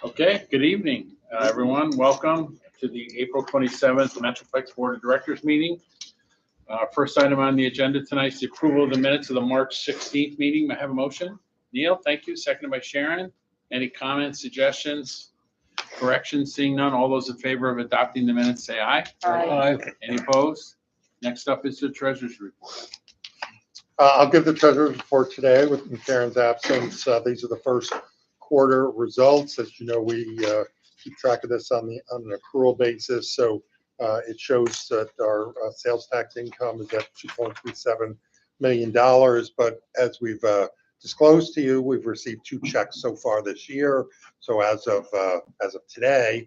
Okay, good evening, everyone. Welcome to the April 27th Metroplex Board of Directors meeting. First item on the agenda tonight is the approval of the minutes of the March 16th meeting. May I have a motion? Neil, thank you. Seconded by Sharon. Any comments, suggestions, corrections? Seeing none, all those in favor of adopting the minutes say aye. Aye. Any opposed? Next up is the treasurer's report. I'll give the treasurer's report today with Karen's absence. These are the first quarter results. As you know, we keep track of this on an accrual basis. So it shows that our sales tax income is at $2.37 million. But as we've disclosed to you, we've received 2 checks so far this year. So as of today,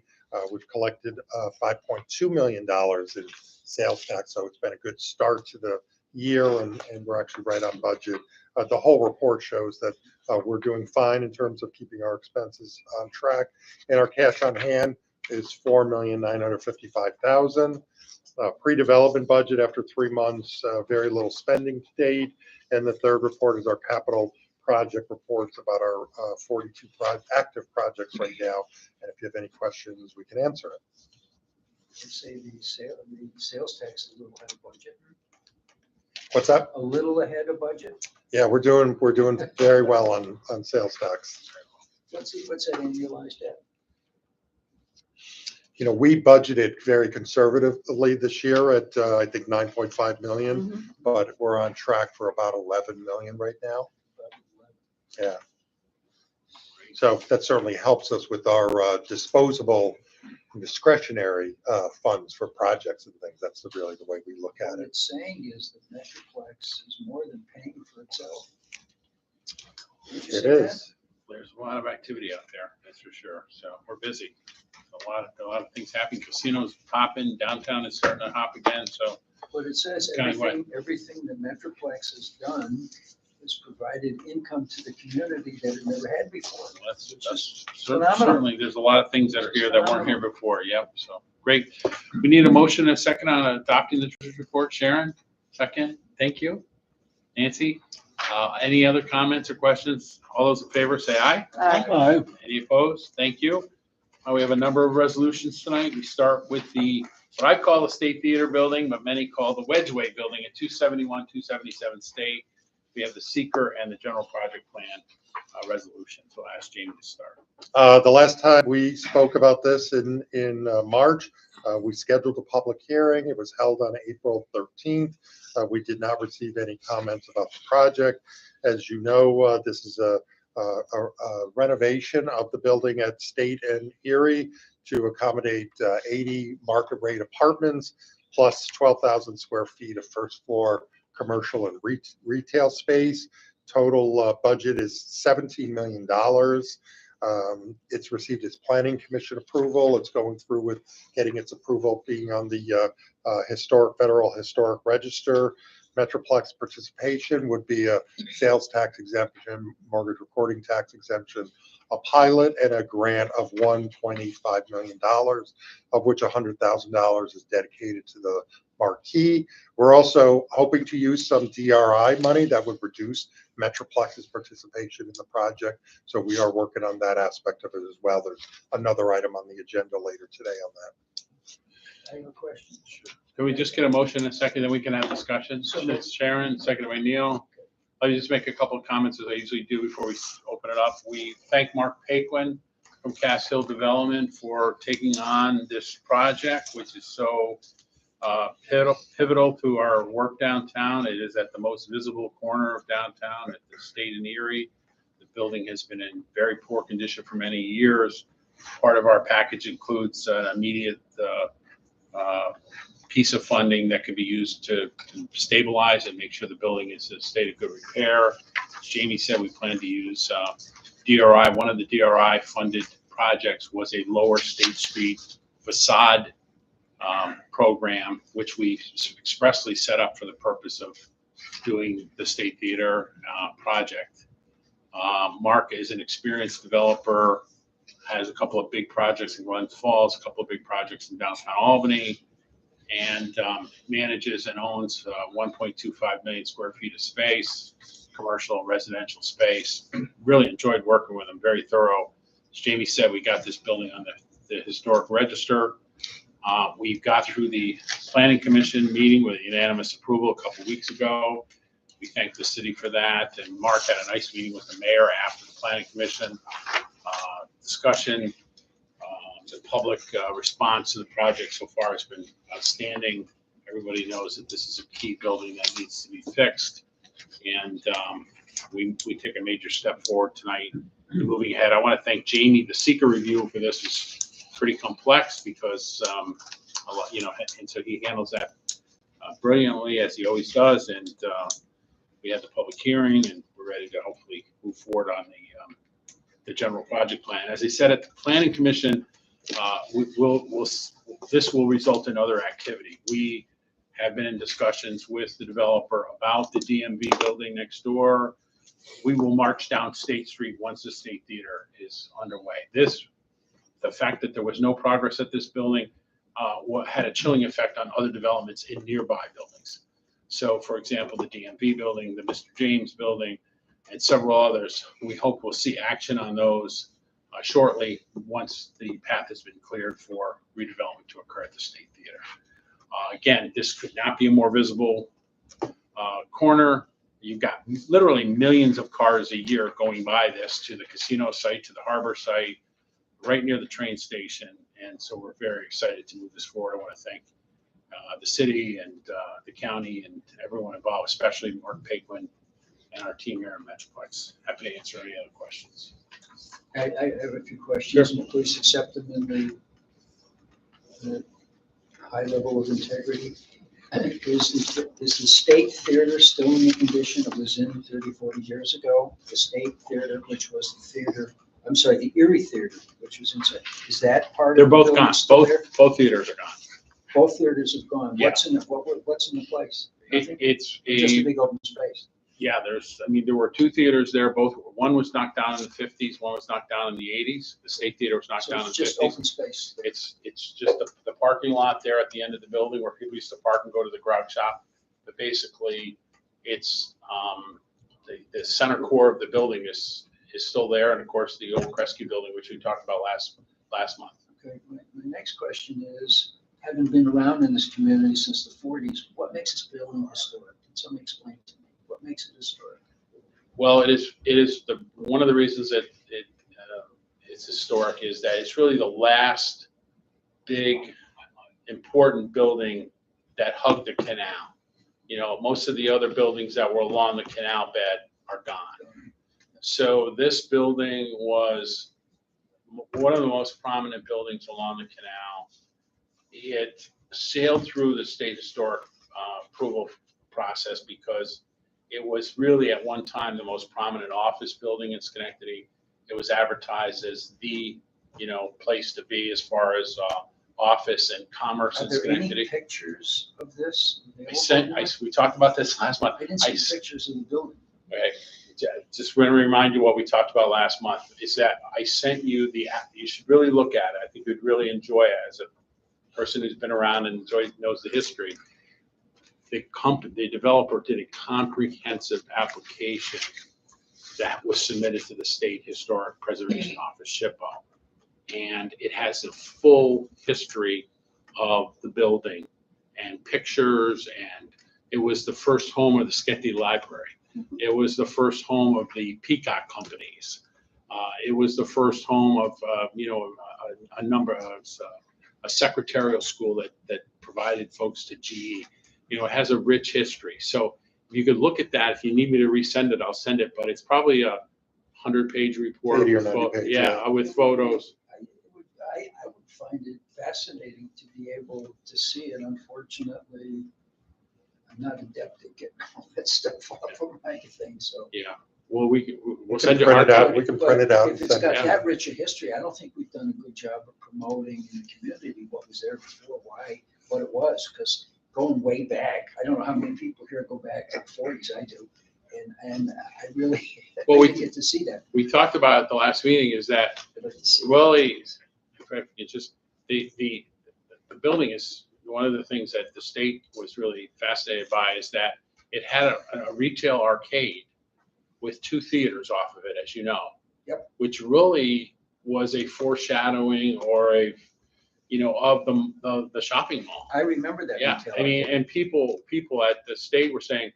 we've collected $5.2 million in sales tax. So it's been a good start to the year, and we're actually right on budget. The whole report shows that we're doing fine in terms of keeping our expenses on track, and our cash on hand is $4,955,000. Pre-development budget after 3 months, very little spending to date. And the third report is our capital project reports about our 42 active projects right now. And if you have any questions, we can answer it. You say the sales tax is a little ahead of budget. What's that? A little ahead of budget. Yeah, we're doing very well on sales tax. What's that annualized at? You know, we budgeted very conservatively this year at I think 9.5 million, but we're on track for about 11 million right now. Yeah. So that certainly helps us with our disposable discretionary funds for projects and things. That's really the way we look at What it. it's saying is that Metroplex is more than paying for itself. Did you It see is. There's a lot of activity out there, that's for sure. So we're busy. A lot of things happening. Casinos popping, downtown is starting to hop again. So that? But it says everything that Metroplex has done has provided income to the community that it never had before. that's phenomenal. certainly, there's a lot of things that are here that weren't here before. Yep. So great. We need a motion and a second on adopting the treasurer's report. Sharon, second. Thank you. Nancy, any other comments or questions? All those in favor say aye. Aye. Any opposed? Thank you. We have a number of resolutions tonight. We start with what I call the State Theater building, but many call the Wedgeway building at 271, 277 State. We have the seeker and the general project plan resolution. So I'll ask Jamie to start. The last time we spoke about this in March, we scheduled a public hearing. It was held on April 13th. We did not receive any comments about the project. As you know, this is a renovation of the building at State and Erie to accommodate 80 market rate apartments plus 12,000 square feet of first floor commercial and retail space. Total budget is $17 million. It's received its planning commission approval. It's going through with getting its approval, being on the Federal Historic Register. Metroplex participation would be a sales tax exemption, mortgage recording tax exemption, a pilot, and a grant of $125 million, of which $100,000 is dedicated to the marquee. We're also hoping to use some DRI money that would reduce Metroplex's participation in the project. So we are working on that aspect of it as well. There's another item on the agenda later today on that. I have a question. Sure. Can we just get a motion in a second, then we can have discussion? So It's Sharon, seconded by Neil. I'll just make a couple of comments as I usually do before we open it up. We thank Mark Paquin from Cass Hill Development for taking on this project, which is so pivotal to our work downtown. It is at the most visible corner of downtown at the State and Erie. The building has been in very poor condition for many years. Part of our package includes an immediate piece of funding that can be used to stabilize and make sure the building is in a state of good repair. As Jamie said, we plan to use DRI. One of the DRI funded projects was a Lower State Street facade program, which we expressly set up for the purpose of doing the State Theater project. Mark is an experienced developer, has a couple of big projects in Glens Falls, a couple of big projects in downtown Albany, and manages and owns 1.25 million square feet of space, commercial and residential space. Really enjoyed working with him, very thorough, as Jamie said, we got this building on the historic register. We got through the planning commission meeting with unanimous approval a couple weeks ago. We thank the city for that, and Mark had a nice meeting with the mayor after the planning commission discussion. The public response to the project so far has been outstanding. Everybody knows that this is a key building that needs to be fixed, and we take a major step forward tonight moving ahead. I want to thank Jamie. The seeker review for this was pretty complex because a lot, and so he handles that brilliantly, as he always does, and we had the public hearing, and we're ready to hopefully move forward on the general project plan. As I said at the planning commission, this will result in other activity. We have been in discussions with the developer about the DMV building next door. We will march down State Street once the State Theater is underway. The fact that there was no progress at this building had a chilling effect on other developments in nearby buildings. So, for example, the DMV building, the Mr. James building, and several others, we hope we'll see action on those shortly once the path has been cleared for redevelopment to occur at the State Theater. Again, this could not be a more visible corner. You've got literally millions of cars a year going by this to the casino site, to the harbor site, right near the train station. And so we're very excited to move this forward. I want to thank the city and the county and everyone involved, especially Mark Paquin and our team here in Metroplex. Happy to answer any other questions. I have a few questions. Sure. Please accept them in the high level of integrity. Is the State Theater still in the condition it was in 30, 40 years ago? The State Theater, which was the theater, I'm sorry, the Erie Theater, which was inside, is that part They're of the both building gone. still there? Both theaters are gone. Both theaters have gone. Yeah. What's in the place? It's Just a big open space. Yeah, there were two theaters there. One was knocked down in the 50s, one was knocked down in the 80s. The State Theater was knocked So down in it's the 50s. just open space. It's just the parking lot there at the end of the building where people used to park and go to the grog shop. But basically, it's the center core of the building is still there, and of course the old Kresge building, which we talked about last month. Okay, my next question is, having been around in this community since the 40s, what makes this building historic? Can somebody explain to me what makes it historic? Well, it is one of the reasons that it's historic is that it's really the last big important building that hugged the canal. Most of the other buildings that were along the canal bed are gone. So this building was one of the most prominent buildings along the canal. It sailed through the state historic approval process because it was really at one time the most prominent office building in Schenectady. It was advertised as the place to be as far as office and commerce in Schenectady. Are there any pictures of this? We talked about this last month. I didn't see pictures of the building. Okay. Just want to remind you what we talked about last month is that I sent you you should really look at it. I think you'd really enjoy it as a person who's been around and knows the history. The developer did a comprehensive application that was submitted to the State Historic Preservation Office, SHPO. And it has a full history of the building and pictures, and it was the first home of the Schenectady Library. It was the first home of the Peacock companies. It was the first home of a number of a secretarial school that provided folks to GE. It has a rich history. So if you could look at that, if you need me to resend it, I'll send it. But it's probably a 100-page report. 80 or 90 pages, yeah, with photos. I would find it fascinating to be able to see it. Unfortunately, I'm not adept at getting all that stuff off of my thing. So yeah, well, we'll send you print it out. copy. We can print it out. If it's got that rich a history, I don't think we've done a good job of promoting in the community what was there before, what it was. Because going way back, I don't know how many people here go back to the 40s. I do, and I really get to see that. We talked about at the last meeting is that it's just the building is one of the things that the state was really fascinated by is that it had a retail arcade with two theaters off of it, as you know. Yep. Which really was a foreshadowing or a, of the shopping mall. I remember that Yeah, retail. I mean, and people at the state were saying,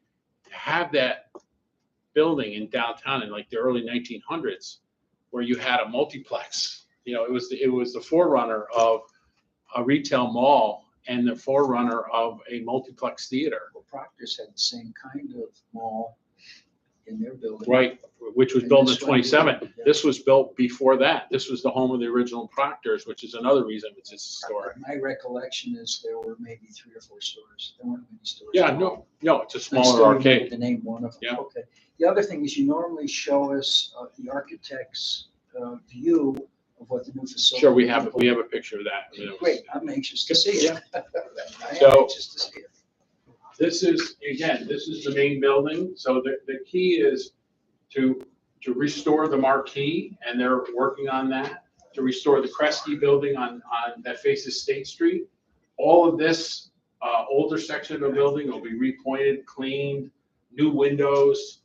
to have that building in downtown in like the early 1900s, where you had a multiplex, it was the forerunner of a retail mall and the forerunner of a multiplex theater. Well, Proctor's had the same kind of mall in their building. Right, which was And built in this one- 27. yeah. This was built before that. This was the home of the original Proctor's, which is another reason it's historic. My recollection is there were maybe 3 or 4 stores. There weren't many stores. Yeah, at all. no, it's a I smaller still remember arcade. the name one of them. Yeah. Okay. The other thing is you normally show us the architect's view of what the new facility. Sure, we have will look a picture of that. Great, I'm anxious to see it. I am So- anxious to see it. This is the main building. So the key is to restore the marquee, and they're working on that, to restore the Kresge building on that faces State Street. All of this older section of the building will be repointed, cleaned, new windows.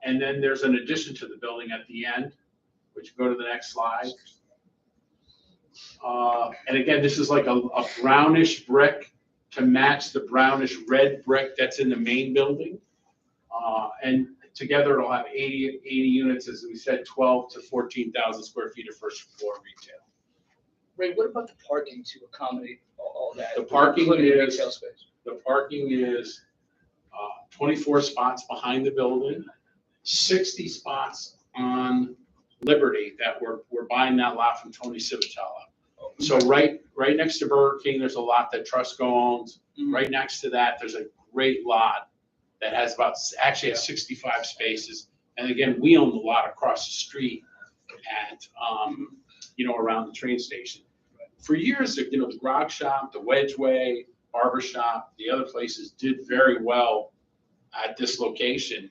And then there's an addition to the building at the end, which go to the next slide. And again, this is like a brownish brick to match the brownish red brick that's in the main building. And together it'll have 80 units, as we said, 12 to 14,000 square feet of first floor retail. Ray, what about the parking to accommodate all that? The parking including is- retail space. The parking is 24 spots behind the building, 60 spots on Liberty that we're buying that lot from Tony Civitella. So right next to Burger King, there's a lot that Trusco owns. Mhm. Right next to that, there's a great lot that has actually has 65 spaces. And again, we own the lot across the street at, around the train station. For years, the Grog Shop, the Wedgeway, Barber Shop, the other places did very well at this location.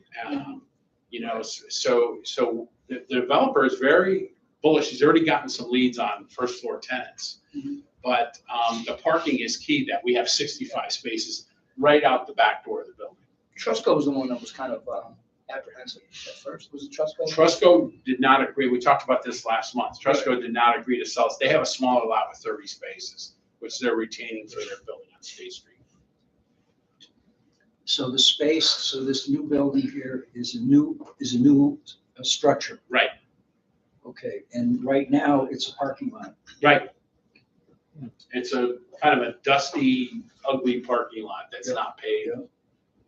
So the developer is very bullish. He's already gotten some leads on first floor tenants. Mhm. But the parking is key, that we have 65 spaces right out the back door of the building. Trusco was the one that was kind of apprehensive at first. Was it Trusco? Trusco did not agree. We talked about this last month. Trusco did not agree to sell. They have a smaller lot with 30 spaces, which they're retaining for their building on State Street. So the space, so this new building here is a new structure. Right, Okay, and right now it's a parking lot. right. It's a kind of a dusty, ugly parking lot that's Yeah. not paved. Yeah.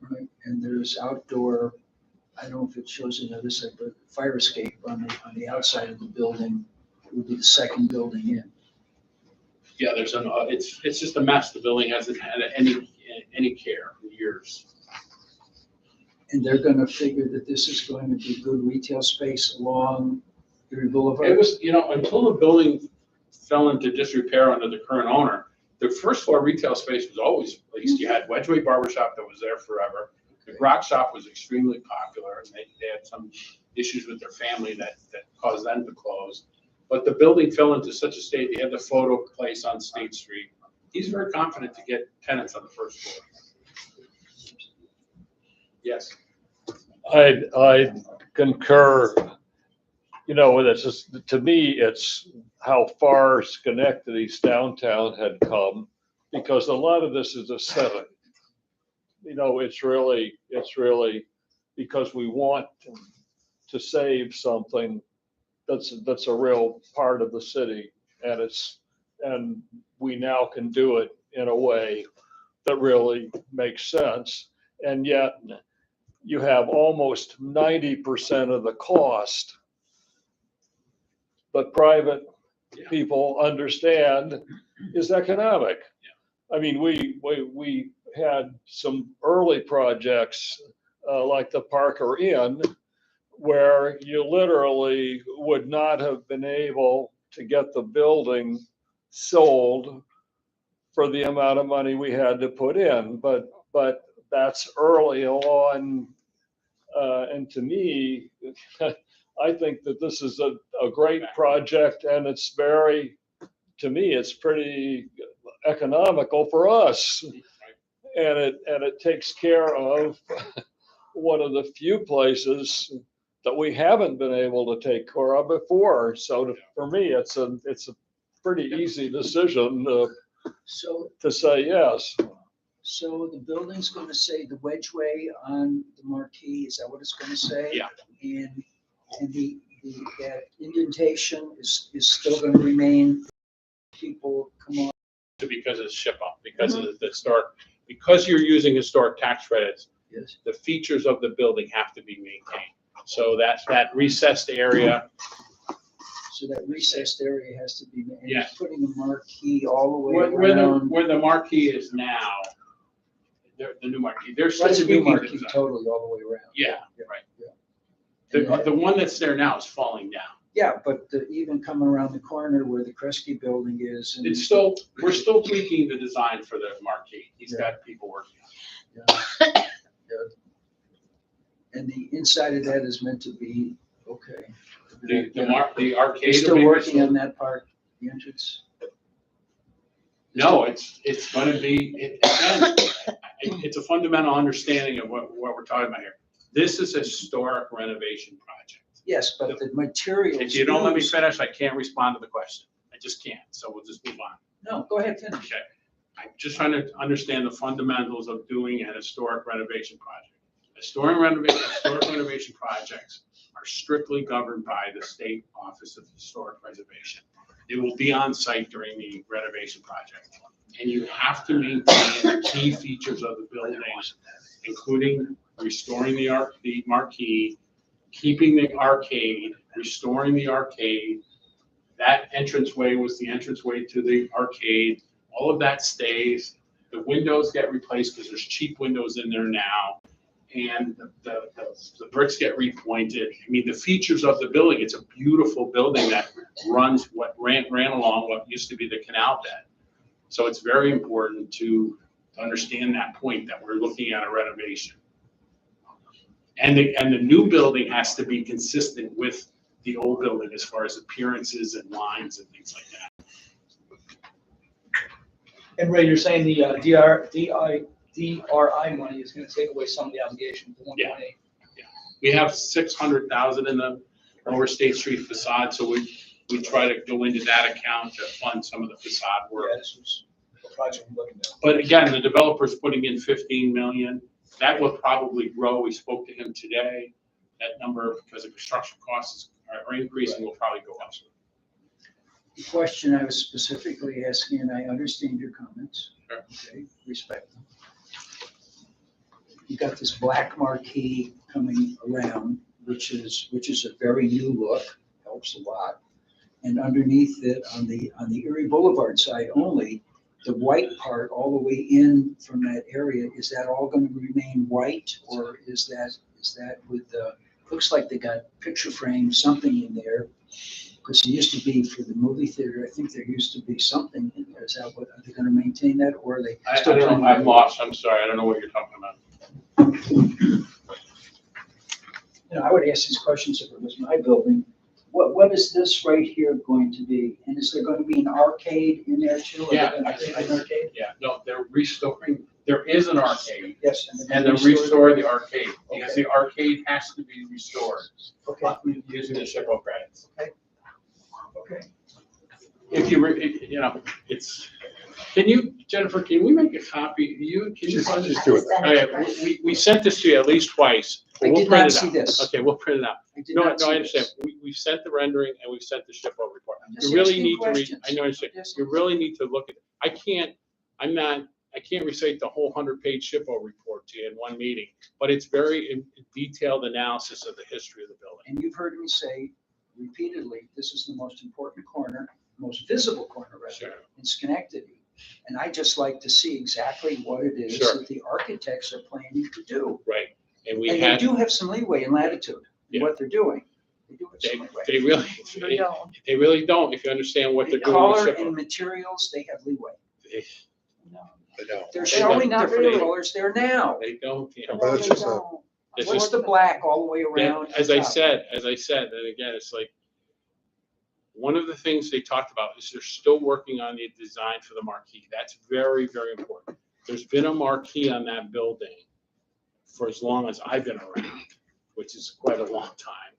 Right, and there's outdoor, I don't know if it shows it on this side, but fire escape on the outside of the building. It would be the second building in. Yeah, it's just a mess. The building hasn't had any care in years. And they're gonna figure that this is going to be good retail space along Erie Boulevard. It was, until the building fell into disrepair under the current owner, the first floor retail space was always leased. You had Wedgeway Barbershop that was there forever. The Grog Shop was extremely popular, and they had some issues with their family that caused them to close. But the building fell into such a state, they had the photo place on State Street. He's very confident to get tenants on the first floor. Yes. I concur, it's just, to me, it's how far Schenectady's downtown had come, because a lot of this is aesthetic. It's really because we want to save something that's a real part of the city, and we now can do it in a way that really makes sense. And yet you have almost 90% of the cost, but private people understand is economic. I mean, we had some early projects like the Parker Inn, where you literally would not have been able to get the building sold for the amount of money we had to put in. But that's early on. And to me, I think that this is a great project, and it's to me, it's pretty economical for us. And it takes care of one of the few places that we haven't been able to take care of before. So for me, it's a pretty easy decision So, to say yes. so the building's gonna say the wedgeway on the marquee, is that what it's gonna say? Yeah. And that indentation is still gonna remain, people come on. Because it's SHPO, because of the historic, because you're using historic tax credits, Yes. the features of the building have to be maintained. So that's that recessed area. So that recessed area has to be, and you're Yes. putting a marquee all the way Where around. the marquee is now, the new marquee, they're still What's a new tweaking the marquee design. totally all the way around? Yeah, Yeah, right. yeah. The one that's there now is falling down. Yeah, but even coming around the corner where the Kresge building is. and- It's still, we're still tweaking the design for the marquee. He's got people working on it. And the inside of that is meant to be, okay. The arcade. You're still will be working restored. on that part, the entrance? No, it's gonna be, again, it's a fundamental understanding of what we're talking about here. This is a historic renovation project. Yes, but the materials. If you don't let me used- finish, I can't respond to the question. I just can't, so we'll just move on. No, go ahead, finish. Okay. I'm just trying to understand the fundamentals of doing an historic renovation project. Historic renovation projects are strictly governed by the State Office of Historic Preservation. It will be on site during the renovation project. And you have to maintain the key features of the building, including restoring the marquee, keeping the arcade, restoring the arcade. That entranceway was the entranceway to the arcade. All of that stays. The windows get replaced because there's cheap windows in there now. And the bricks get repointed. I mean, the features of the building, it's a beautiful building that runs what ran along what used to be the canal bed. So it's very important to understand that point that we're looking at a renovation. And the new building has to be consistent with the old building as far as appearances and lines and things like that. And Ray, you're saying the DRI money is gonna take away some of the obligation, the 1.8. We have 600,000 in the Lower State Street facade, so we try to go into that account to fund some of the facade work. Yeah, this was a project we're looking at. But again, the developer's putting in 15 million. That will probably grow. We spoke to him today. That number, because the construction costs are increasing, will probably go up. The question I was specifically asking, and I understand your comments. Sure. Okay, respect them. You got this black marquee coming around, which is a very new look, helps a lot. And underneath it, on the Erie Boulevard side only, the white part all the way in from that area, is that all gonna remain white? Or is that with the, looks like they got picture frame, something in there? Because it used to be for the movie theater, I think there used to be something in there. Is that what, are they gonna maintain that, or are they? I still don't know. planning- I'm lost. I'm sorry. I don't know what you're talking about. You know, I would ask these questions if it was my building. What is this right here going to be? And is there going to be an arcade in there too? Are they Yeah, gonna I- create an arcade? Yeah, no, they're restoring, there is an arcade, Yes. and they're they're gonna restore the arcade, because Okay. the arcade has to be restored Okay, using the SHPO credits. okay. If you, you know, it's, can you, Jennifer, can we make a copy? Can you? Just do it. Okay, we sent this to you at least twice. I We'll did print not it see out. this. Okay, we'll print it out. I did No, not no, I see understand. this. We've sent the rendering and we've sent the SHPO report. I'm just You really asking need to read, questions. I know, I understand. Yes. You really need to look at, I can't recite the whole 100-page SHPO report to you in one meeting, but it's very detailed analysis of the history of the building. And you've heard me say repeatedly, this is the most important corner, most visible corner Sure. in Schenectady. And I just like to see exactly what it is Sure. that the architects are planning to do. Right, and we And they had, do have some leeway and latitude in Yeah. what they're doing. They do have some leeway. they really don't, if you understand what they're In doing color with and SHPO. materials, they have leeway. They- I know. They're They showing don't. different Not really. colors there now. They don't, yeah. But it's just a, It's What's just- the black all the way Yeah, around? as the I top? said, and again, it's like, one of the things they talked about is they're still working on the design for the marquee. That's very, very important. There's been a marquee on that building for as long as I've been around. which is quite a long time,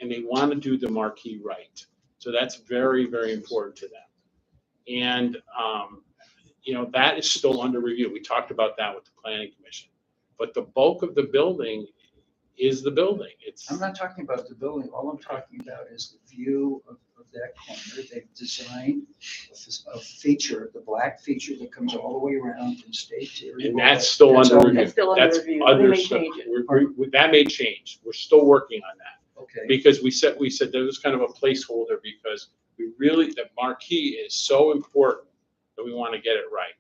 and they want to do the marquee right. So that's very, very important to them. And, that is still under review. We talked about that with the planning commission. But the bulk of the building is the building. I'm not talking about the building. All I'm talking about is the view of that corner. They've designed a feature, the black feature that comes all the way around from State to. And that's still under all- review. That's still under review. They may change it. That may change. We're still working on that. Okay. Because we said there was kind of a placeholder because the marquee is so important that we want to get it right.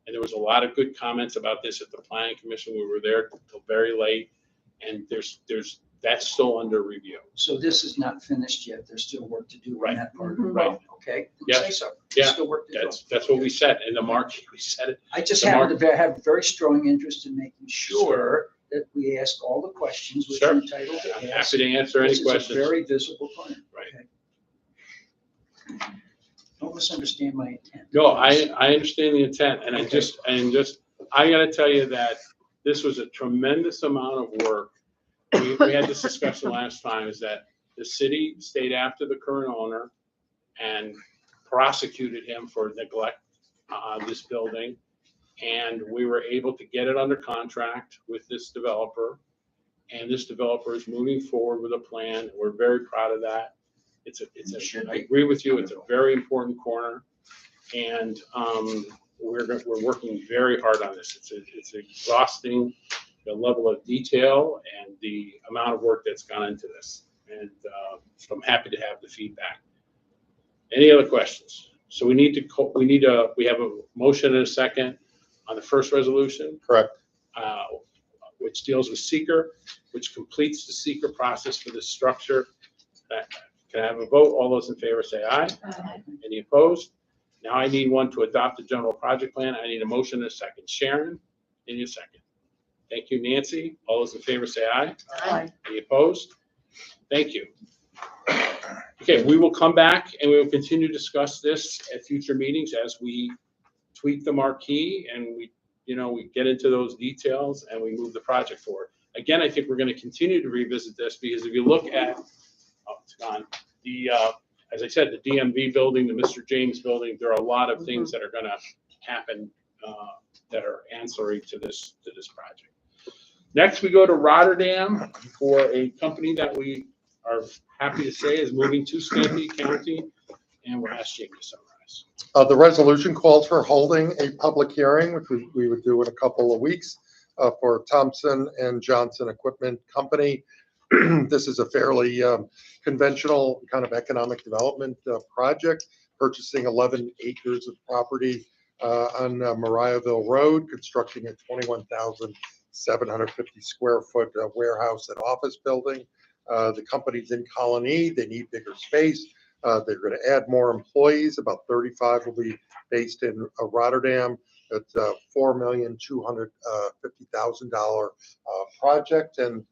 And there was a lot of good comments about this at the planning commission. We were there till very late, and that's still under review. So this is not finished yet. There's still work to do on Right. that part. Mhm. Right. Okay. Yeah. Say so. Yeah. There's still work to do. That's what we said in the marquee. We said it. I just the happen to have very strong interest in making sure that we ask all the questions which Sure. are entitled to I'm ask. happy to answer any This is a questions. very visible plan. Right. Okay. Don't misunderstand my intent. No, I understand the intent, and I gotta tell you that this was a tremendous amount of work. We had this discussion last time, is that the city stayed after the current owner and prosecuted him for neglect on this building. And we were able to get it under contract with this developer. And this developer is moving forward with a plan. We're very proud of that. I agree with you, it's a very important corner. And we're working very hard on this. It's exhausting, the level of detail and the amount of work that's gone into this. And so I'm happy to have the feedback. Any other questions? So we have a motion and a second on the first resolution. Correct. Which deals with seeker, which completes the seeker process for this structure. Can I have a vote? All those in favor say aye. Aye. Any opposed? Now I need one to adopt the general project plan. I need a motion and a second. Sharon, in your second. Thank you, Nancy. All those in favor say aye. Aye. Any opposed? Thank you. Okay, we will come back and we will continue to discuss this at future meetings as we tweak the marquee and we get into those details and we move the project forward. Again, I think we're going to continue to revisit this because if you look at, it's gone, as I said, the DMV building, the Mr. James building, there are a lot of things that are going to happen that are ancillary to this project. Next, we go to Rotterdam for a company that we are happy to say is moving to Schenectady County, and we'll ask Jake to summarize. The resolution calls for holding a public hearing, which we would do in a couple of weeks, for Thompson and Johnson Equipment Company. This is a fairly conventional kind of economic development project, purchasing 11 acres of property on Mariahville Road, constructing a 21,750 square foot warehouse and office building. The company's in Colony. They need bigger space. They're going to add more employees. About 35 will be based in Rotterdam. It's a $4,250,000 project, and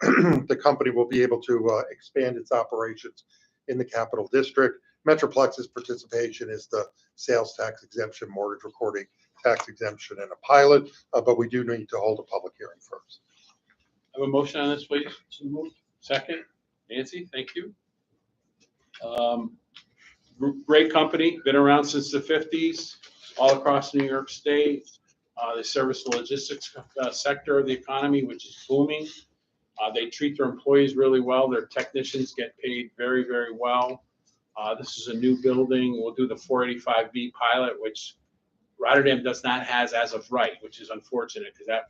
the company will be able to expand its operations in the Capital District. Metroplex's participation is the sales tax exemption, mortgage recording tax exemption, and a pilot, but we do need to hold a public hearing first. Have a motion on this, please? Second, Nancy, thank you. Great company, been around since the 50s, all across New York State. They service the logistics sector of the economy, which is booming. They treat their employees really well. Their technicians get paid very, very well. This is a new building. We'll do the 485B pilot, which Rotterdam does not have as of right, which is unfortunate because that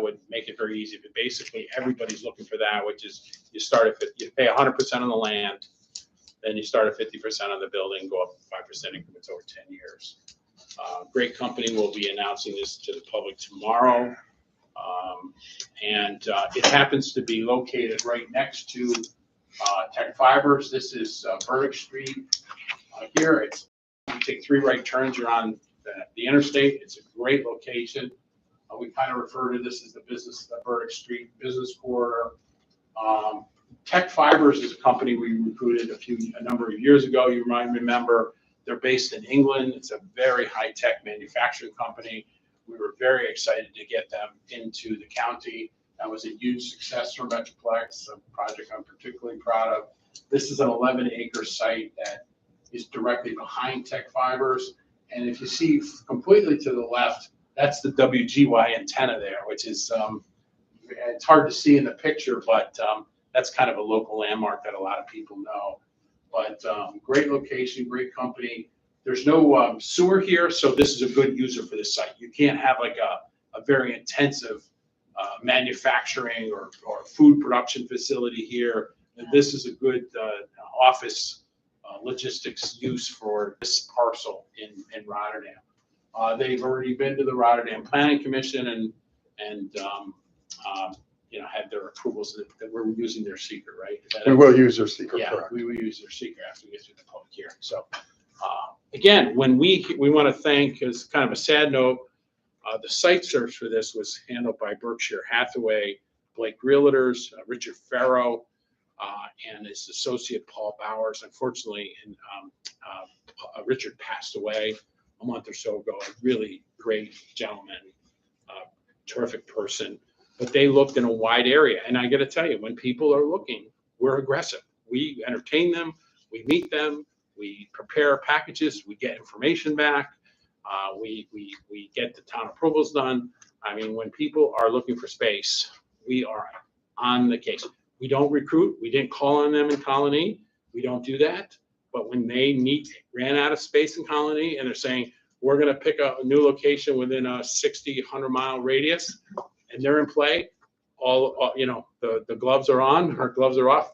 would make it very easy. But basically, everybody's looking for that, which is you pay 100% on the land, then you start at 50% on the building, go up 5% increments over 10 years. Great company. We'll be announcing this to the public tomorrow. It happens to be located right next to Tech Fibers. This is Burdick Street. Here, you take 3 right turns, you're on the interstate. It's a great location. We kind of refer to this as the Burdick Street Business Corridor. Tech Fibers is a company we recruited a number of years ago. You might remember they're based in England. It's a very high-tech manufacturing company. We were very excited to get them into the county. That was a huge success for Metroplex, a project I'm particularly proud of. This is an 11-acre site that is directly behind Tech Fibers. And if you see completely to the left, that's the WGY antenna there, which is, it's hard to see in the picture, but that's kind of a local landmark that a lot of people know. But great location, great company. There's no sewer here, so this is a good user for this site. You can't have like a very intensive manufacturing or food production facility here. And this is a good office logistics use for this parcel in Rotterdam. They've already been to the Rotterdam Planning Commission and had their approvals that we're using their seeker, right? We will use their seeker, Yeah, correct. we will use their seeker after we get through the public hearing. So again, when we want to thank, as kind of a sad note, the site search for this was handled by Berkshire Hathaway, Blake Realtors, Richard Farrow, and his associate Paul Bowers. Unfortunately, Richard passed away a month or so ago. A really great gentleman, terrific person. But they looked in a wide area, and I got to tell you, when people are looking, we're aggressive. We entertain them, we meet them, we prepare packages, we get information back, we get the town approvals done. I mean, when people are looking for space, we are on the case. We don't recruit. We didn't call on them in Colony. We don't do that. But when they ran out of space in Colony, and they're saying, we're going to pick a new location within a 60, 100-mile radius, and they're in play, the gloves are on, our gloves are off.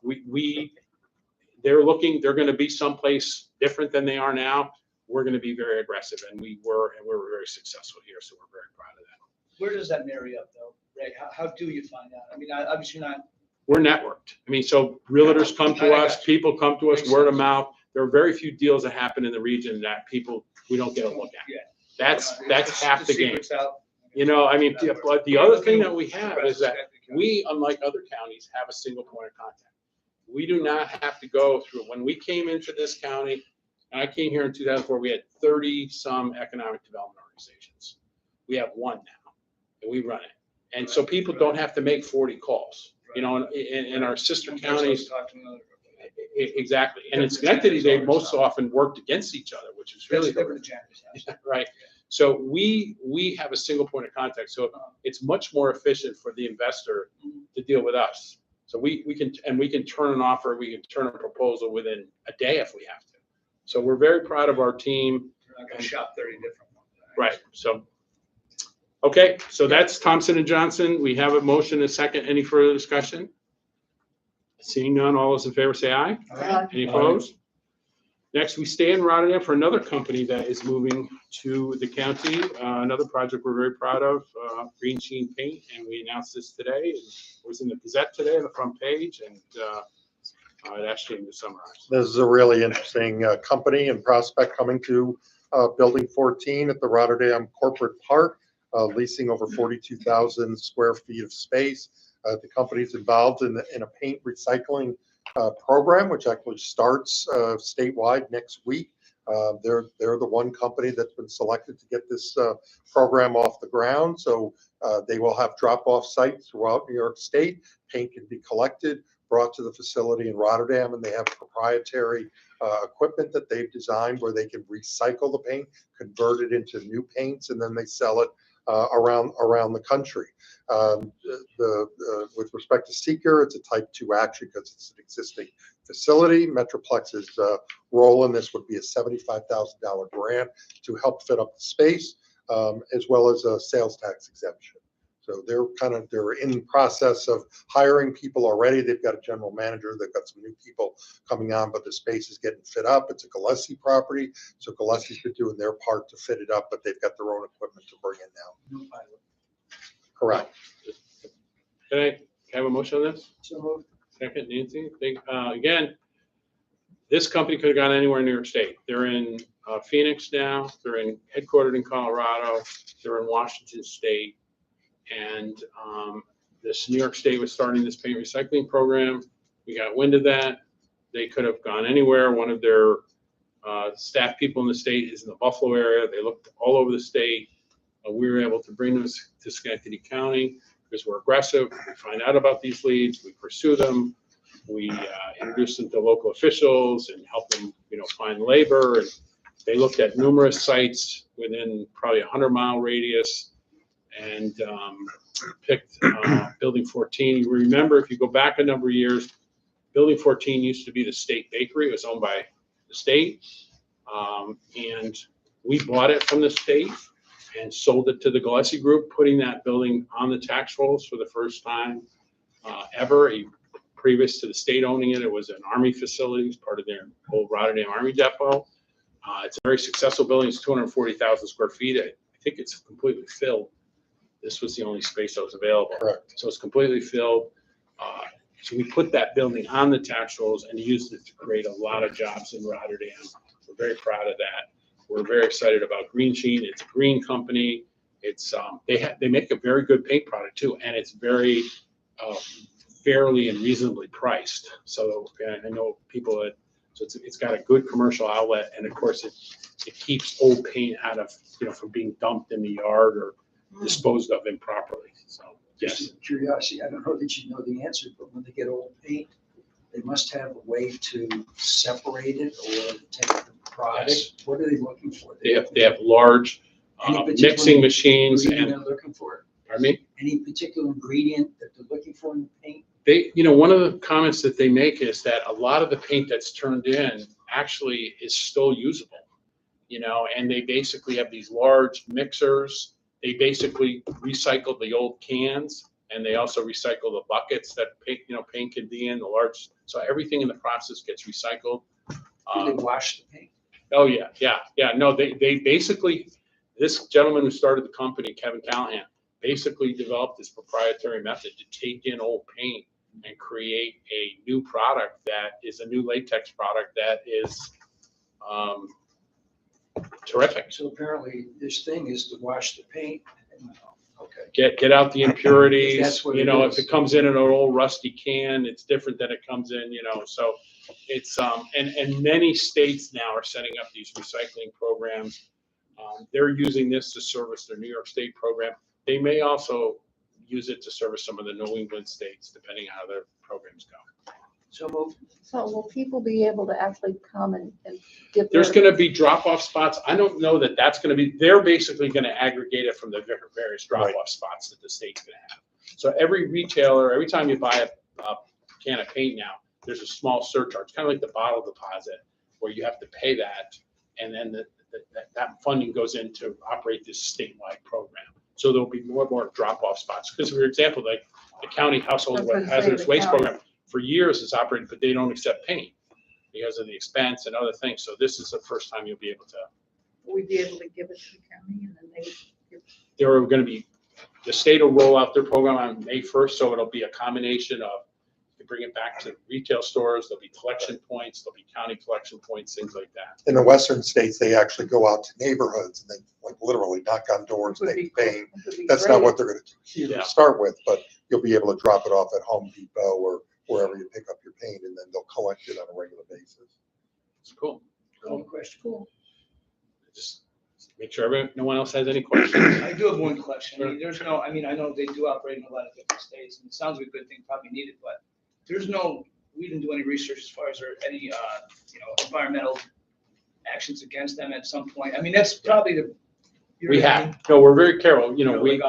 They're looking, they're going to be someplace different than they are now. We're going to be very aggressive, and we were very successful here, so we're very proud of that. Where does that marry up though, Ray? How do you find out? I mean, obviously not. We're networked. I mean, so realtors come to us, people come to us, word of mouth. There are very few deals that happen in the region that we don't get a look at. Yeah. That's half the game. Secret's out. I mean, but the other thing that we have is that we, unlike other counties, have a single point of contact. We do not have to go through. When we came into this county, and I came here in 2004, we had 30-some economic development organizations. We have one now, and we run it. And so people don't have to make 40 calls. In our sister counties, exactly. And in Schenectady, they most often worked against each other, which is really right. So we have a single point of contact. So it's much more efficient for the investor to deal with us. So we can turn an offer, we can turn a proposal within a day if we have to. So we're very proud of our team. We're not going to shop 30 different ones. Right. So, okay. So that's Thompson and Johnson. We have a motion, a second. Any further discussion? Seeing none, all those in favor say aye. Aye. Any opposed? Next, we stay in Rotterdam for another company that is moving to the county. Another project we're very proud of, Green Sheen Paint, and we announced this today. It was in the Gazette today on the front page, and I'd ask you to summarize. This is a really interesting company and prospect coming to Building 14 at the Rotterdam Corporate Park, leasing over 42,000 square feet of space. The company's involved in a paint recycling program, which actually starts statewide next week. They're the one company that's been selected to get this program off the ground. So they will have drop-off sites throughout New York State. Paint can be collected, brought to the facility in Rotterdam, and they have proprietary equipment that they've designed where they can recycle the paint, convert it into new paints, and then they sell it around the country. With respect to seeker, it's a type 2 action because it's an existing facility. Metroplex's role in this would be a $75,000 grant to help fit up the space, as well as a sales tax exemption. So they're in process of hiring people already. They've got a general manager. They've got some new people coming on, but the space is getting fit up. It's a Gillespie property. So Gillespie's been doing their part to fit it up, but they've got their own equipment to bring in now. Correct. Can I have a motion on this? So moved. Second, Nancy. Again, this company could have gone anywhere in New York State. They're in Phoenix now. They're headquartered in Colorado. They're in Washington State. And this New York State was starting this paint recycling program. We got wind of that. They could have gone anywhere. One of their staff people in the state is in the Buffalo area. They looked all over the state. We were able to bring this to Schenectady County. because we're aggressive. We find out about these leads, we pursue them, we introduce them to local officials and help them, find labor. And they looked at numerous sites within probably a 100-mile radius and picked Building 14. You remember, if you go back a number of years, Building 14 used to be the state bakery. It was owned by the state. And we bought it from the state and sold it to the Gillespie Group, putting that building on the tax rolls for the first time ever. Previous to the state owning it, it was an Army facility. It was part of their old Rotterdam Army Depot. It's a very successful building. It's 240,000 square feet. I think it's completely filled. This was the only space that was available. Correct. So it's completely filled. So we put that building on the tax rolls and used it to create a lot of jobs in Rotterdam. We're very proud of that. We're very excited about Green Sheen. It's a green company. It's they make a very good paint product too, and it's very fairly and reasonably priced. So I know people that, so it's got a good commercial outlet, and of course it keeps old paint out of, from being dumped in the yard or disposed of improperly. So yes. Just curiosity, I don't know that you know the answer, but when they get old paint, they must have a way to separate it or take the product. Yes. What are they looking for? They have large Any particular mixing machines ingredient and, they're looking for? pardon me? Any particular ingredient that they're looking for in the paint? They, one of the comments that they make is that a lot of the paint that's turned in actually is still usable, and they basically have these large mixers. They basically recycle the old cans, and they also recycle the buckets that paint can be in, the large. So everything in the process gets recycled. Do they wash the paint? Oh yeah. No, they basically, this gentleman who started the company, Kevin Callahan, basically developed this proprietary method to take in old paint and create a new product that is a new latex product that is terrific. So apparently this thing is to wash the paint. Okay. Get out the impurities. That's what it If is. it comes in an old rusty can, it's different than it comes in. So it's and many states now are setting up these recycling programs. They're using this to service their New York State program. They may also use it to service some of the New England states, depending on how their programs go. So moved. So will people be able to actually come and give? There's going to be drop-off spots. I don't know that that's going to be, they're basically going to aggregate it from the various drop-off spots that the state's going to have. So every retailer, every time you buy a can of paint now, there's a small surcharge, kind of like the bottle deposit, where you have to pay that, and then that funding goes in to operate this statewide program. So there'll be more and more drop-off spots. Because, for example, like the county household hazardous waste program, for years is operated, but they don't accept paint because of the expense and other things. So this is the first time you'll be able to. Will we be able to give it to the county and then they would give? There are going to be, the state will roll out their program on May 1st. So it'll be a combination of, you bring it back to retail stores, there'll be collection points, there'll be county collection points, things like that. In the western states, they actually go out to neighborhoods and they literally knock on doors, Would make be paint. Would be That's not great. what they're going to Yeah. start with, but you'll be able to drop it off at Home Depot or wherever you pick up your paint, and then they'll collect it on a regular basis. It's cool. Call the question. Cool. Just make sure no one else has any questions. I do have one question. I know they do operate in a lot of different states, and it sounds like a good thing, probably needed, but we didn't do any research as far as there any, environmental actions against them at some point. I mean, that's probably We have, no, we're very careful. like,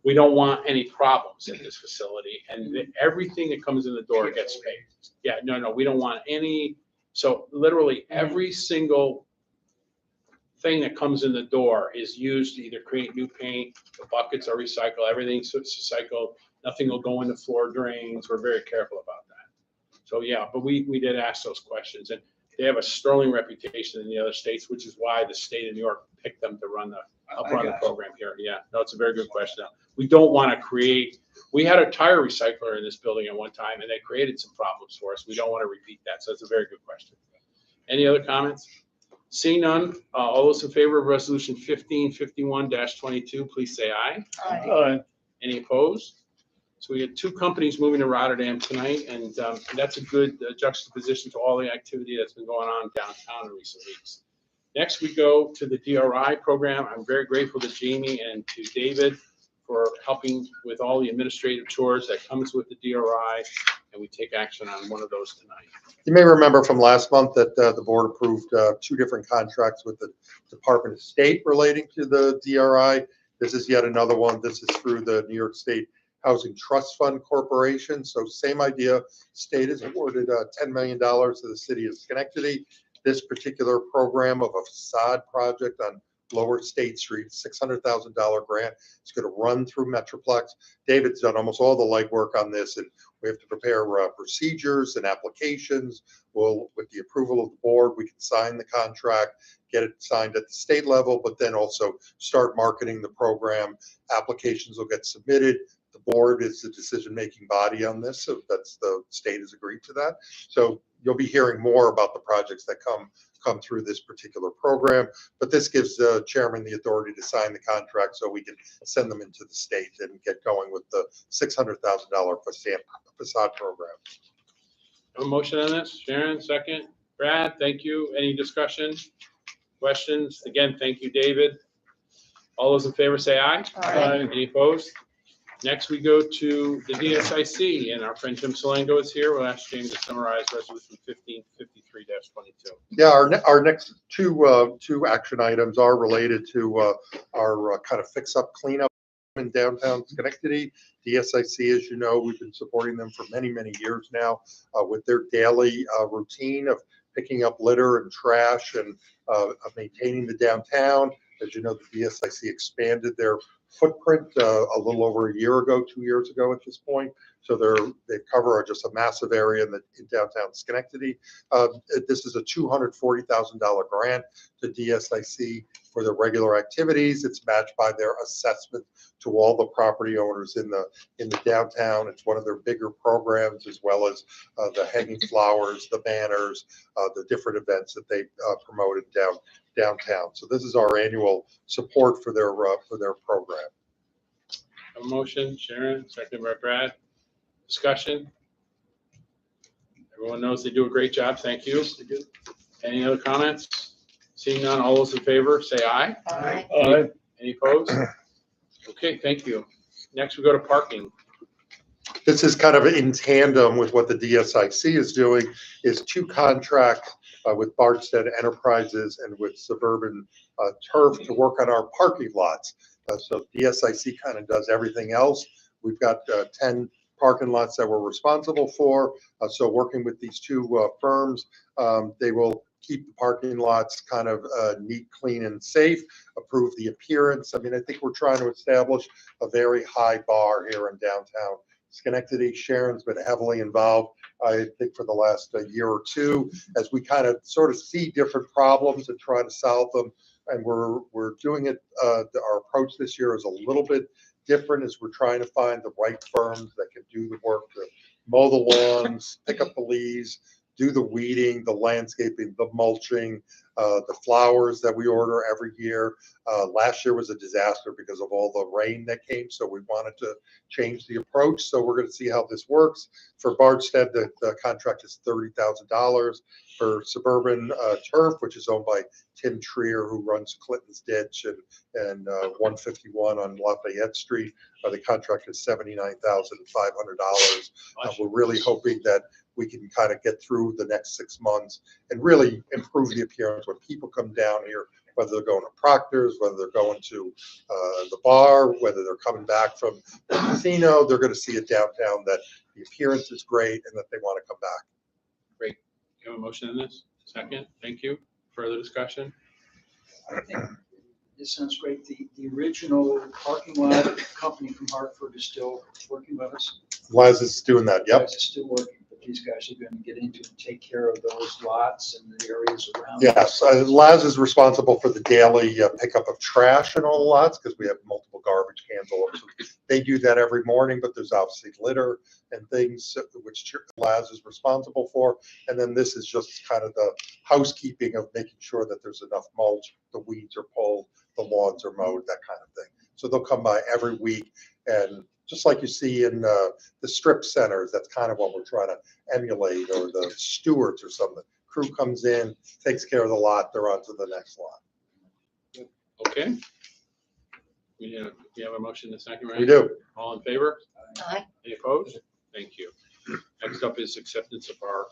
We don't want any problems in this facility, and everything that comes in the door gets paid. Yeah, no, we don't want any. So literally every single thing that comes in the door is used to either create new paint, the buckets are recycled, everything's recycled, nothing will go into floor drains. We're very careful about that. So yeah, but we did ask those questions, and they have a sterling reputation in the other states, which is why the state of New York picked them to help run the program here. Yeah, no, it's a very good question. We don't want to create, we had a tire recycler in this building at one time, and they created some problems for us. We don't want to repeat that. So it's a very good question. Any other comments? Seeing none, all those in favor of resolution 1551-22, please say aye. Aye. Any opposed? So we had two companies moving to Rotterdam tonight, and that's a good juxtaposition to all the activity that's been going on downtown in recent weeks. Next, we go to the DRI program. I'm very grateful to Jamie and to David for helping with all the administrative chores that comes with the DRI, and we take action on one of those tonight. You may remember from last month that the board approved 2 different contracts with the Department of State relating to the DRI. This is yet another one. This is through the New York State Housing Trust Fund Corporation. So same idea. State has awarded $10 million to the city of Schenectady. This particular program of a facade project on Lower State Street, $600,000 grant. It's going to run through Metroplex. David's done almost all the legwork on this, and we have to prepare procedures and applications. Well, with the approval of the board, we can sign the contract, get it signed at the state level, but then also start marketing the program. Applications will get submitted. The board is the decision-making body on this, so that's the state has agreed to that. So you'll be hearing more about the projects that come through this particular program, but this gives the chairman the authority to sign the contract so we can send them into the state and get going with the $600,000 facade program. Have a motion on this? Sharon, second. Brad, thank you. Any discussion? Questions? Again, thank you, David. All those in favor say aye. Aye. Any opposed? Next, we go to the DSIC, and our friend Jim Salango is here. We'll ask James to summarize Resolution 1553-22. Yeah, our next two action items are related to our kind of fix-up cleanup in downtown Schenectady. DSIC, as you know, we've been supporting them for many, many years now with their daily routine of picking up litter and trash and of maintaining the downtown. As you know, the DSIC expanded their footprint a little over a year ago, 2 years ago at this point. So they cover just a massive area in downtown Schenectady. This is a $240,000 grant to DSIC for their regular activities. It's matched by their assessment to all the property owners in the downtown. It's one of their bigger programs, as well as the hanging flowers, the banners, the different events that they promoted downtown. So this is our annual support for their program. A motion, Sharon, second by Brad. Discussion? Everyone knows they do a great job. Thank you. Any other comments? Seeing none, all those in favor, say aye. Aye. Aye. Any opposed? Okay, thank you. Next, we go to parking. This is kind of in tandem with what the DSIC is doing, is 2 contracts with Bardstead Enterprises and with Suburban Turf to work on our parking lots. So DSIC kind of does everything else. We've got 10 parking lots that we're responsible for. So working with these 2 firms, they will keep the parking lots kind of neat, clean, and safe, improve the appearance. I mean, I think we're trying to establish a very high bar here in downtown Schenectady. Sharon's been heavily involved, I think, for the last year or 2, as we kind of sort of see different problems and try to solve them. And we're doing it. Our approach this year is a little bit different, as we're trying to find the right firms that can do the work to mow the lawns, pick up the leaves, do the weeding, the landscaping, the mulching, the flowers that we order every year. Last year was a disaster because of all the rain that came, so we wanted to change the approach. So we're going to see how this works. For Bardstead, the contract is $30,000. For Suburban Turf, which is owned by Tim Trier, who runs Clinton's Ditch and 151 on Lafayette Street, the contract is $79,500. We're really hoping that we can kind of get through the next 6 months and really improve the appearance when people come down here, whether they're going to Proctor's, whether they're going to the bar, whether they're coming back from the casino. They're going to see a downtown that the appearance is great and that they want to come back. Great. You have a motion on this? Second. Thank you. Further discussion? I think this sounds great. The original parking lot company from Hartford is still working with us. Laz is doing that. Yep. Guys are still working, but these guys are going to get into and take care of those lots and the areas around. Yes, Laz is responsible for the daily pickup of trash in all the lots, because we have multiple garbage cans all over. So they do that every morning, but there's obviously litter and things which Laz is responsible for. And then this is just kind of the housekeeping of making sure that there's enough mulch, the weeds are pulled, the lawns are mowed, that kind of thing. So they'll come by every week, and just like you see in the strip centers, that's kind of what we're trying to emulate, or the stewards or something. Crew comes in, takes care of the lot, they're on to the next lot. Okay. We have a motion in a second, right? We do. All in favor? Aye. Any opposed? Thank you. Next up is acceptance of our,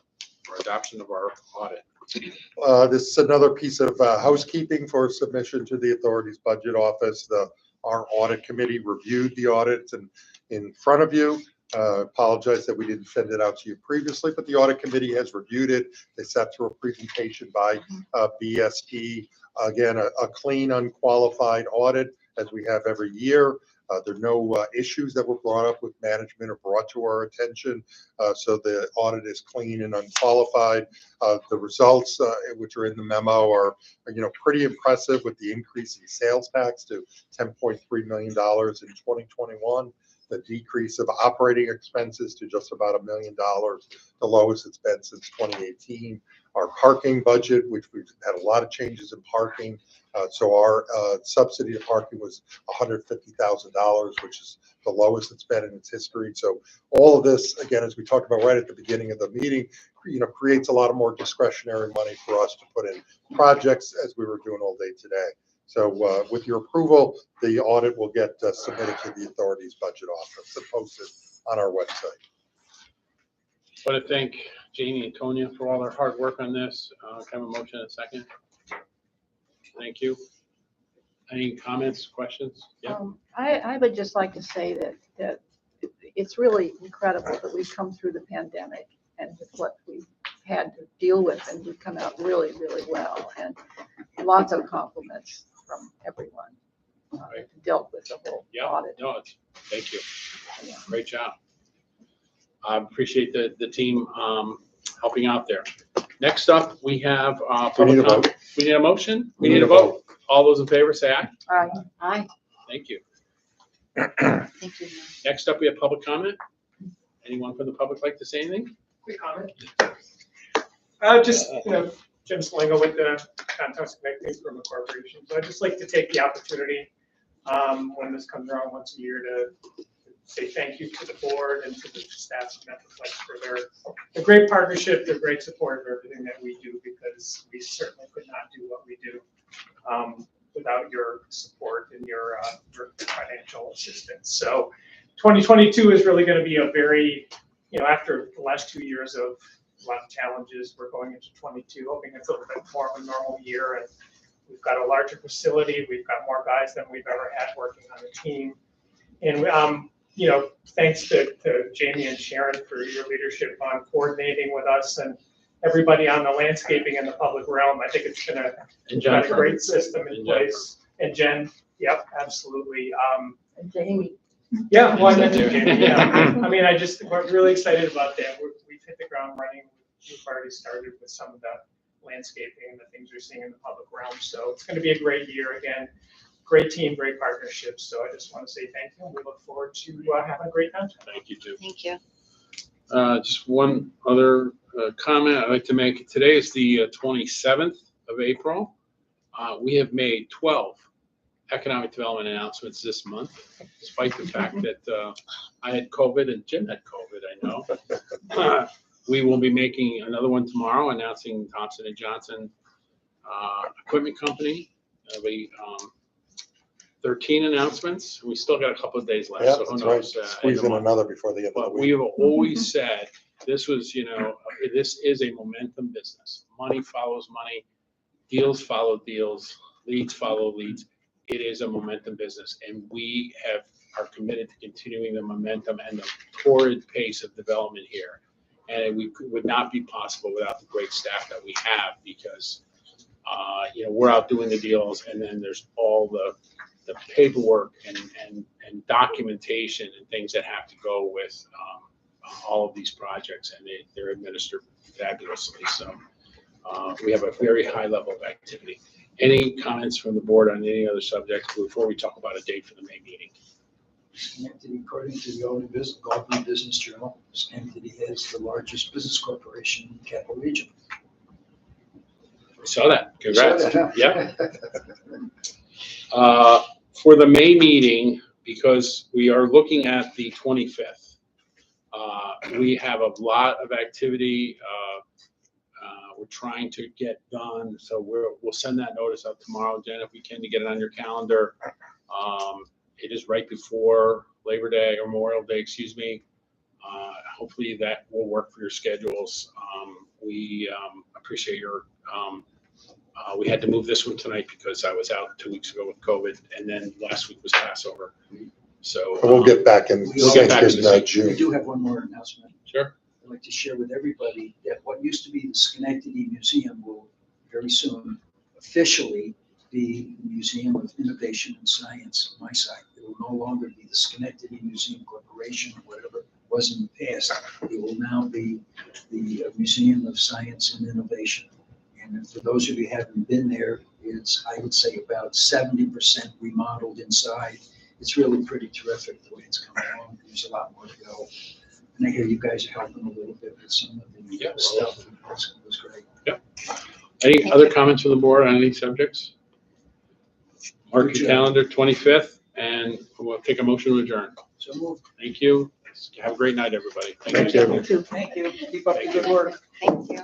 or adoption of our audit. This is another piece of housekeeping for submission to the authority's budget office. Our audit committee reviewed the audits and in front of you. Apologize that we didn't send it out to you previously, but the audit committee has reviewed it. They sat through a presentation by BST. Again, a clean, unqualified audit as we have every year. There are no issues that were brought up with management or brought to our attention. So the audit is clean and unqualified. The results, which are in the memo, are pretty impressive with the increase in sales tax to $10.3 million in 2021. The decrease of operating expenses to just about $1 million, the lowest it's been since 2018. Our parking budget, which we've had a lot of changes in parking. So our subsidy to parking was $150,000, which is the lowest it's been in its history. So all of this, again, as we talked about right at the beginning of the meeting, creates a lot of more discretionary money for us to put in projects as we were doing all day today. So with your approval, the audit will get submitted to the authority's budget office and posted on our website. I want to thank Jamie and Tonya for all their hard work on this. Can I have a motion in a second? Thank you. Any comments, questions? Yeah. I would just like to say that it's really incredible that we've come through the pandemic and with what we've had to deal with, and we've come out really, really well. And lots of compliments from everyone that dealt with the whole audit. No, thank you. Great job. I appreciate the team helping out there. Next up, we have public comment. We need a motion. We need a vote. All those in favor say aye. Aye. Aye. Thank you. Thank you. Next up, we have public comment. Anyone from the public like to say anything? Quick comment. Just, Jim Slingo with the Contest Connecting from the corporation. So I'd just like to take the opportunity when this comes around once a year to say thank you to the board and to the staff of Metroplex for their great partnership, their great support of everything that we do, because we certainly could not do what we do without your support and your financial assistance. So 2022 is really going to be a very, after the last 2 years of a lot of challenges, we're going into 22, hoping it's a little bit more of a normal year. And we've got a larger facility. We've got more guys than we've ever had working on the team. And, thanks to Jamie and Sharon for your leadership on coordinating with us and everybody on the landscaping and the public realm. I think it's been a great system in place. And Jen, yep, absolutely. And Jamie. Yeah, well, I mentioned Jamie. Yeah, we're really excited about that. We've hit the ground running. We've already started with some of the landscaping and the things we're seeing in the public realm. So it's going to be a great year again. Great team, great partnerships. So I just want to say thank you. And we look forward to having a great time. Thank you, too. Thank you. Just one other comment I'd like to make. Today is the 27th of April. We have made 12 economic development announcements this month, despite the fact that I had COVID and Jim had COVID, I know. We will be making another one tomorrow, announcing Thompson & Johnson Equipment Company. There'll be 13 announcements. We still got a couple of days left, Yeah, so who that's knows? right. Squeeze in another before the end of the But week. we have always said this was, this is a momentum business. Money follows money, deals follow deals, leads follow leads. It is a momentum business, and we are committed to continuing the momentum and the torrid pace of development here. And it would not be possible without the great staff that we have, because we're out doing the deals, and then there's all the paperwork and documentation and things that have to go with all of these projects, and they're administered fabulously. So we have a very high level of activity. Any comments from the board on any other subjects before we talk about a date for the May meeting? Schenectady, according to the Albany Business Journal, Schenectady is the largest business corporation in the capital region. We saw that. Congrats. Saw that, Yeah. For the May meeting, because we are looking at the 25th, we have a lot of activity. We're trying to get done, so we'll send that notice out tomorrow, Jen, if we can, to get it on your calendar. It is right before Labor Day or Memorial Day, excuse me. Hopefully that will work for your schedules. We appreciate your, we had to move this one tonight because I was out 2 weeks ago with COVID, and then last week was Passover. So We'll get back in We'll get back in sync in sync. We June. do have one more announcement. Sure. I'd like to share with everybody that what used to be the Schenectady Museum will very soon officially be the Museum of Innovation and Science, my site. It will no longer be the Schenectady Museum Corporation or whatever it was in the past. It will now be the Museum of Science and Innovation. And for those of you who haven't been there, it's, I would say, about 70% remodeled inside. It's really pretty terrific the way it's coming along. There's a lot more to go. And I hear you guys are helping a little bit with some of the Yeah. stuff. It was great. Any other comments from the board on any subjects? Mark your calendar, 25th, and we'll take a motion to adjourn. So move. Thank you. Have a great night, everybody. Thank you. You too. Thank you. Keep up the good work. Thank you.